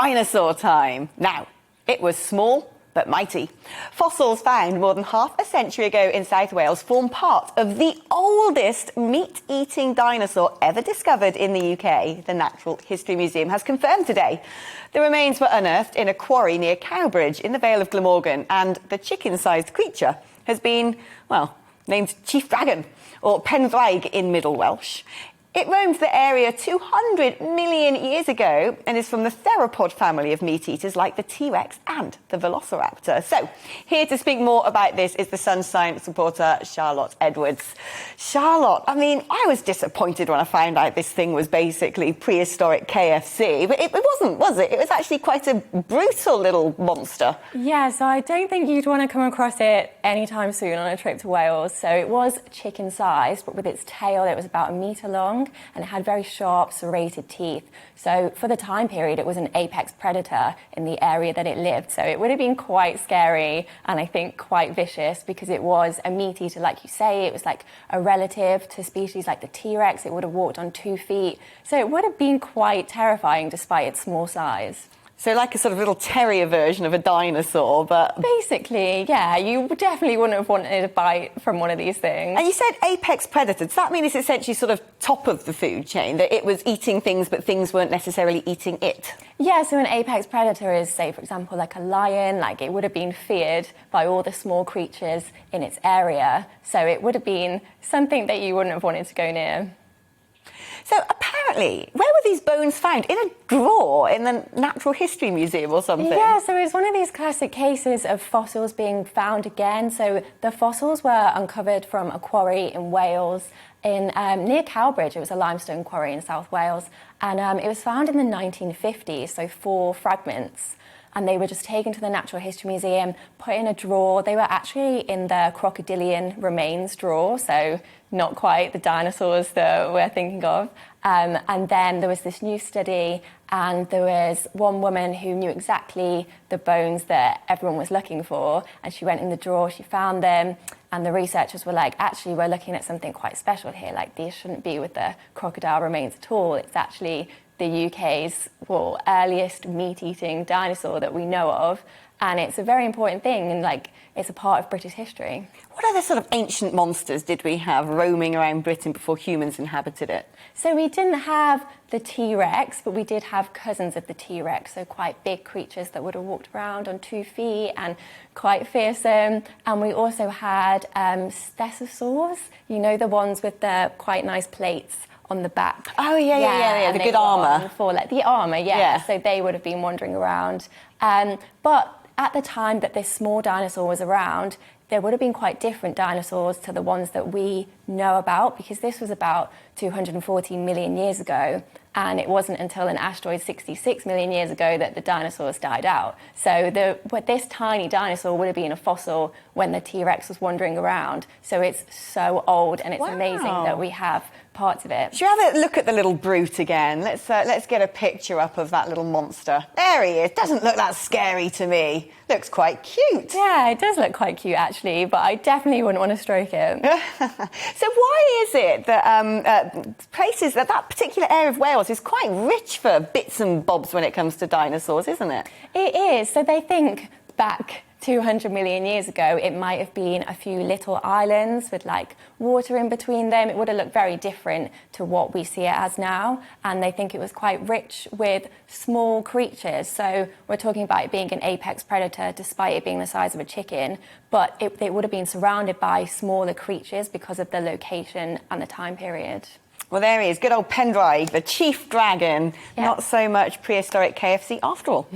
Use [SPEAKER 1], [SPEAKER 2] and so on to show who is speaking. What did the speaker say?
[SPEAKER 1] dinosaur time. Now, it was small but mighty. Fossils found more than half a century ago in South Wales form part of the oldest meat-eating dinosaur ever discovered in the UK, the Natural History Museum has confirmed today. The remains were unearthed in a quarry near Cowbridge in the Vale of Glamorgan, and the chicken-sized creature has been, well, named Chief Dragon, or Pendraig in Middle Welsh. It roamed the area 200 million years ago and is from the theropod family of meat-eaters like the T-Rex and the Velociraptor. So, here to speak more about this is the Sun science reporter Charlotte Edwards. Charlotte, I mean, I was disappointed when I found out this thing was basically prehistoric KFC, but it wasn't, was it? It was actually quite a brutal little monster.
[SPEAKER 2] Yeah, so I don't think you'd want to come across it anytime soon on a trip to Wales. So it was chicken-sized, but with its tail, it was about 1 metre long. And it had very sharp, serrated teeth. So for the time period, it was an apex predator in the area that it lived. So it would have been quite scary and I think quite vicious because it was a meat eater, like you say. It was like a relative to species like the T-Rex. It would have walked on 2 feet. So it would have been quite terrifying despite its small size.
[SPEAKER 1] So like a sort of little terrier version of a dinosaur, but...
[SPEAKER 2] Basically, yeah, you definitely wouldn't have wanted a bite from one of these things.
[SPEAKER 1] And you said apex predator. Does that mean it's essentially sort of top of the food chain, that it was eating things, but things weren't necessarily eating it?
[SPEAKER 2] Yeah, so an apex predator is, say, for example, like a lion. Like, it would have been feared by all the small creatures in its area. So it would have been something that you wouldn't have wanted to go near.
[SPEAKER 1] So apparently, where were these bones found? In a drawer in the Natural History Museum or something?
[SPEAKER 2] Yeah, so it's one of these classic cases of fossils being found again. So the fossils were uncovered from a quarry in Wales, in near Cowbridge. It was a limestone quarry in South Wales, and it was found in the 1950s, so 4 fragments. And they were just taken to the Natural History Museum, put in a drawer. They were actually in the crocodilian remains drawer, so not quite the dinosaurs that we're thinking of. And then there was this new study, and there was one woman who knew exactly the bones that everyone was looking for, and she went in the drawer, she found them, and the researchers were like, actually, we're looking at something quite special here. Like, these shouldn't be with the crocodile remains at all. It's actually the UK's earliest meat-eating dinosaur that we know of, and it's a very important thing, and like, it's a part of British history.
[SPEAKER 1] What other sort of ancient monsters did we have roaming around Britain before humans inhabited it?
[SPEAKER 2] So we didn't have the T-Rex, but we did have cousins of the T-Rex, so quite big creatures that would have walked around on 2 feet and quite fearsome. And we also had stegosaurs, you know, the ones with the quite nice plates on the back.
[SPEAKER 1] Oh, yeah, the good armour.
[SPEAKER 2] For, like, the armour, yeah. So they would have been wandering around. But at the time that this small dinosaur was around, there would have been quite different dinosaurs to the ones that we know about, because this was about 240 million years ago, and it wasn't until an asteroid 66 million years ago that the dinosaurs died out. So this tiny dinosaur would have been a fossil when the T-Rex was wandering around. So it's so old, and it's amazing that we have parts of it.
[SPEAKER 1] Should we have a look at the little brute again? Let's get a picture up of that little monster. There he is. Doesn't look that scary to me. Looks quite cute.
[SPEAKER 2] Yeah, it does look quite cute, actually, but I definitely wouldn't want to stroke it.
[SPEAKER 1] So why is it that places, that particular area of Wales is quite rich for bits and bobs when it comes to dinosaurs, isn't it?
[SPEAKER 2] It is. So they think back 200 million years ago, it might have been a few little islands with like water in between them. It would have looked very different to what we see it as now. And they think it was quite rich with small creatures. So we're talking about it being an apex predator, despite it being the size of a chicken. But it would have been surrounded by smaller creatures because of the location and the time period.
[SPEAKER 1] Well, there he is, good old Pendraig, the chief dragon.
[SPEAKER 2] Yeah.
[SPEAKER 1] Not so much prehistoric KFC after all.